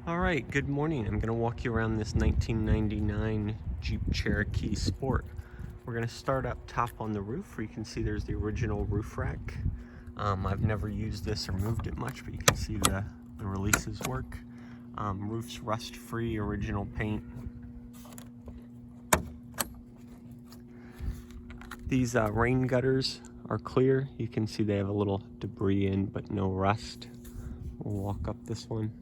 All right, good morning. I'm gonna walk you around this 1999 Jeep Cherokee Sport. We're gonna start up top on the roof where you can see there's the original roof rack. I've never used this or moved it much, but you can see the releases work. Roof's rust-free, original paint. These rain gutters are clear. You can see they have a little debris in, but no rust. We'll walk up this one.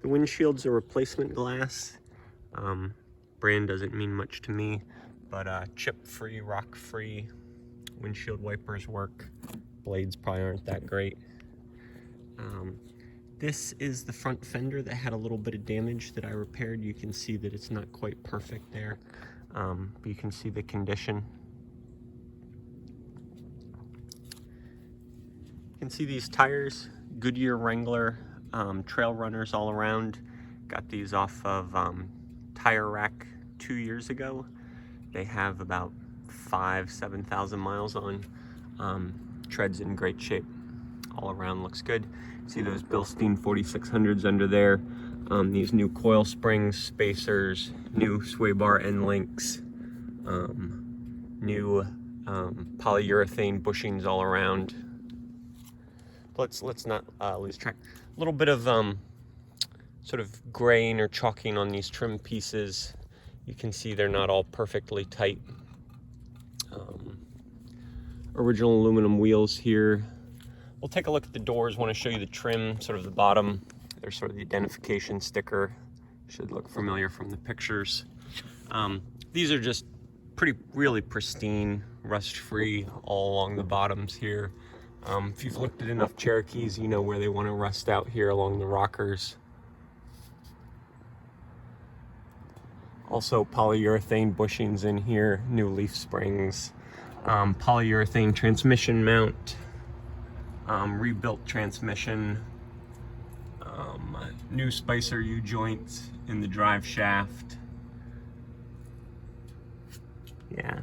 The windshield's a replacement glass. Brand doesn't mean much to me, but chip-free, rock-free windshield wipers work. Blades probably aren't that great. This is the front fender that had a little bit of damage that I repaired. You can see that it's not quite perfect there, but you can see the condition. You can see these tires, Goodyear Wrangler trail runners all around. Got these off of Tire Rack 2 years ago. They have about 7,000 miles on. Tread's in great shape. All around looks good. See those Bilstein 4600s under there. These new coil springs, spacers, new sway bar end links, new polyurethane bushings all around. Let's not lose track. A little bit of sort of graying or chalking on these trim pieces. You can see they're not all perfectly tight. Original aluminum wheels here. We'll take a look at the doors. Want to show you the trim, sort of the bottom. There's sort of the identification sticker. Should look familiar from the pictures. These are just really pristine, rust-free all along the bottoms here. If you've looked at enough Cherokees, you know where they want to rust out here along the rockers. Also polyurethane bushings in here, new leaf springs, polyurethane transmission mount, rebuilt transmission, new spacer U-joints in the drive shaft. Yeah,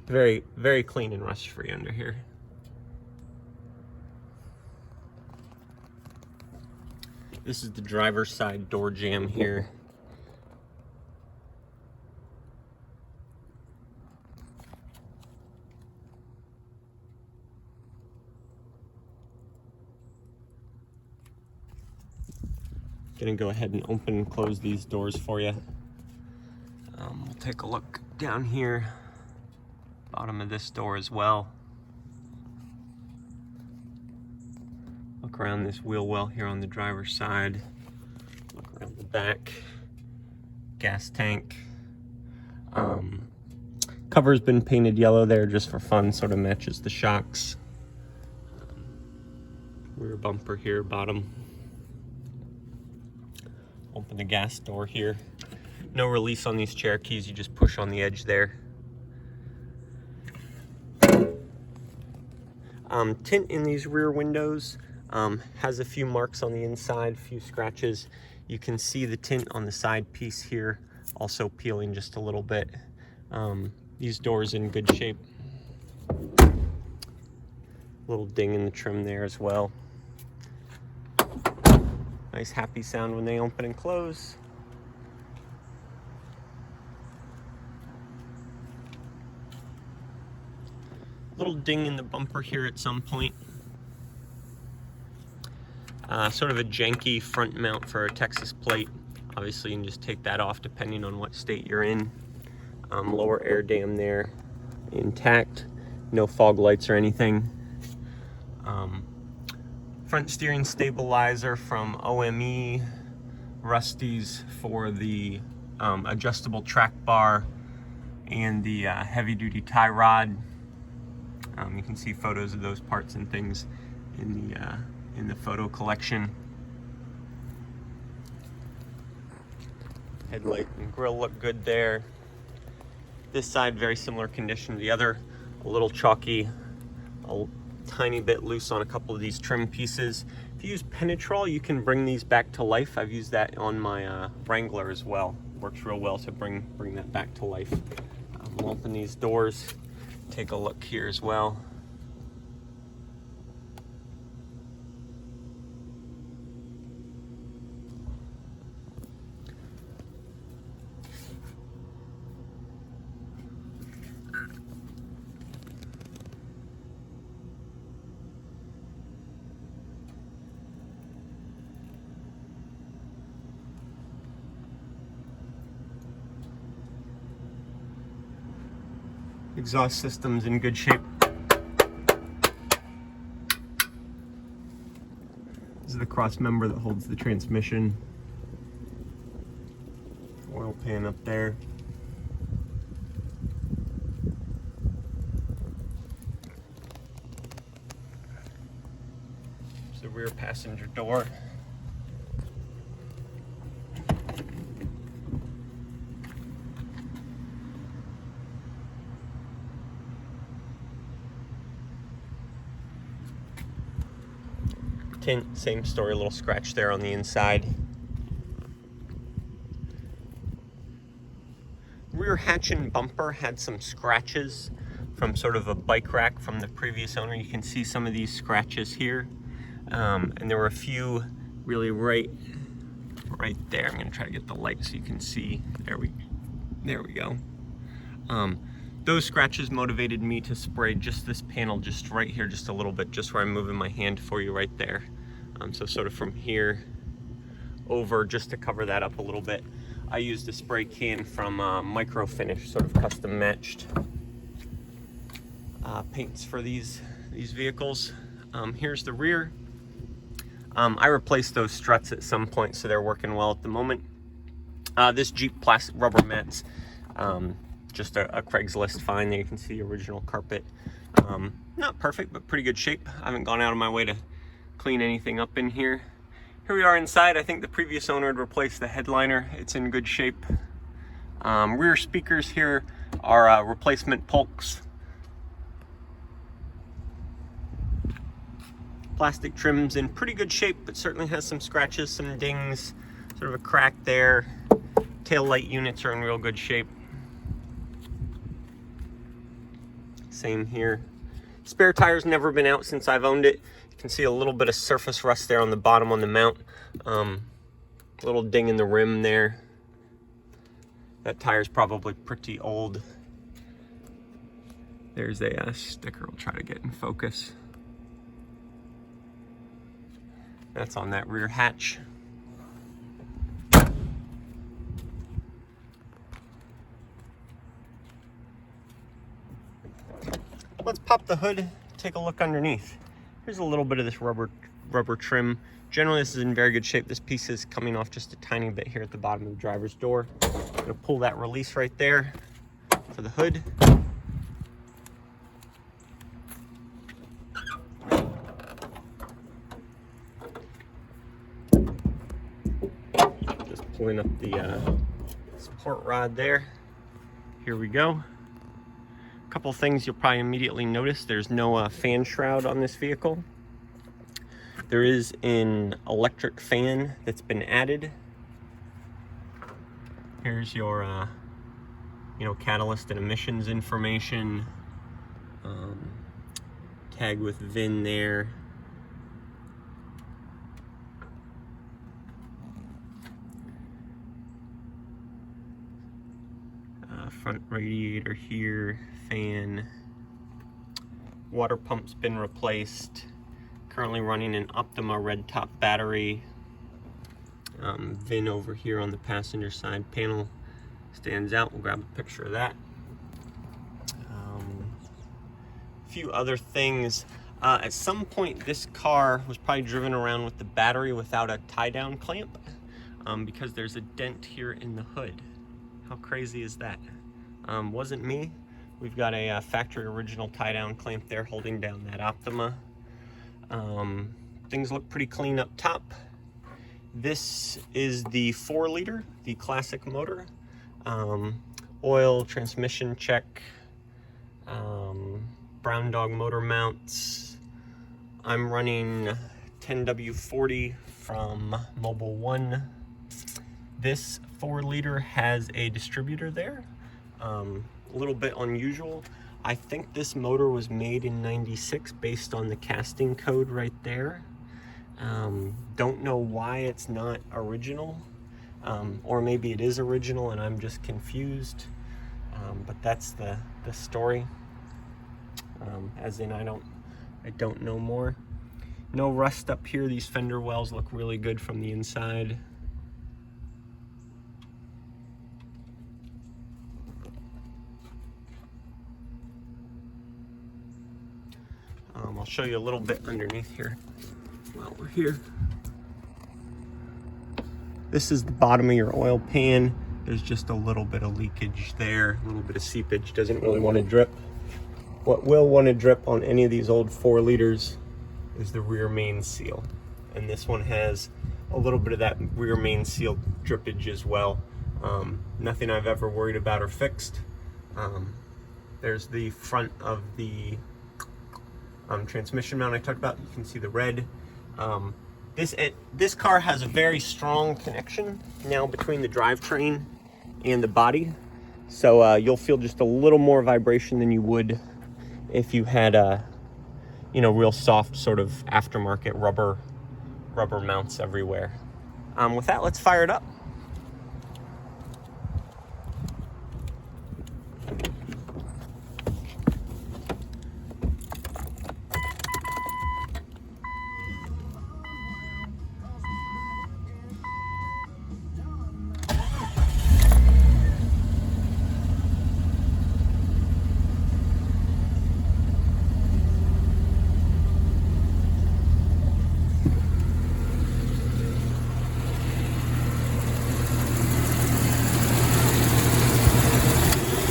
very, very clean and rust-free under here. This is the driver's side door jamb here. Gonna go ahead and open and close these doors for you. We'll take a look down here, bottom of this door as well. Look around this wheel well here on the driver's side. Look around the back. Gas tank. Cover's been painted yellow there just for fun, sort of matches the shocks. Rear bumper here, bottom. Open the gas door here. No release on these Cherokees, you just push on the edge there. Tint in these rear windows. Has a few marks on the inside, a few scratches. You can see the tint on the side piece here, also peeling just a little bit. These doors in good shape. Little ding in the trim there as well. Nice happy sound when they open and close. Little ding in the bumper here at some point. Sort of a janky front mount for a Texas plate. Obviously you can just take that off depending on what state you're in. Lower air dam there, intact. No fog lights or anything. Front steering stabilizer from OME. Rusties for the adjustable track bar and the heavy duty tie rod. You can see photos of those parts and things in the photo collection. Headlight and grille look good there. This side, very similar condition to the other. A little chalky, a tiny bit loose on a couple of these trim pieces. If you use Penetrol, you can bring these back to life. I've used that on my Wrangler as well. Works real well to bring that back to life. Open these doors, take a look here as well. Exhaust system's in good shape. This is the cross member that holds the transmission. Oil pan up there. There's the rear passenger door. Tint, same story, a little scratch there on the inside. Rear hatch and bumper had some scratches from sort of a bike rack from the previous owner. You can see some of these scratches here. And there were a few really right there. I'm gonna try to get the light so you can see. There we go. Those scratches motivated me to spray just this panel just right here, just a little bit, just where I'm moving my hand for you right there. So sort of from here over, just to cover that up a little bit. I used a spray can from Micro Finish, sort of custom matched paints for these vehicles. Here's the rear. I replaced those struts at some point, so they're working well at the moment. This Jeep plastic rubber mats, just a Craigslist find. There you can see original carpet. Not perfect, but pretty good shape. I haven't gone out of my way to clean anything up in here. Here we are inside. I think the previous owner had replaced the headliner. It's in good shape. Rear speakers here are replacement Polks. Plastic trim's in pretty good shape, but certainly has some scratches, some dings, sort of a crack there. Tail light units are in real good shape. Same here. Spare tire's never been out since I've owned it. You can see a little bit of surface rust there on the bottom on the mount. Little ding in the rim there. That tire's probably pretty old. There's a sticker I'll try to get in focus. That's on that rear hatch. Let's pop the hood, take a look underneath. Here's a little bit of this rubber trim. Generally, this is in very good shape. This piece is coming off just a tiny bit here at the bottom of the driver's door. I'm gonna pull that release right there for the hood. Just pulling up the support rod there. Here we go. Couple things you'll probably immediately notice. There's no fan shroud on this vehicle. There is an electric fan that's been added. Here's your catalyst and emissions information. Tag with VIN there. Front radiator here, fan. Water pump's been replaced. Currently running an Optima red top battery. VIN over here on the passenger side panel stands out. We'll grab a picture of that. A few other things. At some point this car was probably driven around with the battery without a tie-down clamp because there's a dent here in the hood. How crazy is that? Wasn't me. We've got a factory original tie-down clamp there holding down that Optima. Things look pretty clean up top. This is the 4-liter, the classic motor. Oil, transmission check, brown dog motor mounts. I'm running 10W40 from Mobile One. This 4-liter has a distributor there. A little bit unusual. I think this motor was made in '96 based on the casting code right there. Don't know why it's not original, or maybe it is original and I'm just confused. But that's the story. As in, I don't know more. No rust up here. These fender wells look really good from the inside. I'll show you a little bit underneath here while we're here. This is the bottom of your oil pan. There's just a little bit of leakage there, a little bit of seepage. Doesn't really want to drip. What will want to drip on any of these old 4 liters is the rear main seal. And this one has a little bit of that rear main seal drippage as well. Nothing I've ever worried about or fixed. There's the front of the transmission mount I talked about. You can see the red. This car has a very strong connection now between the drivetrain and the body. So you'll feel just a little more vibration than you would if you had a, real soft sort of aftermarket rubber mounts everywhere. With that, let's fire it up.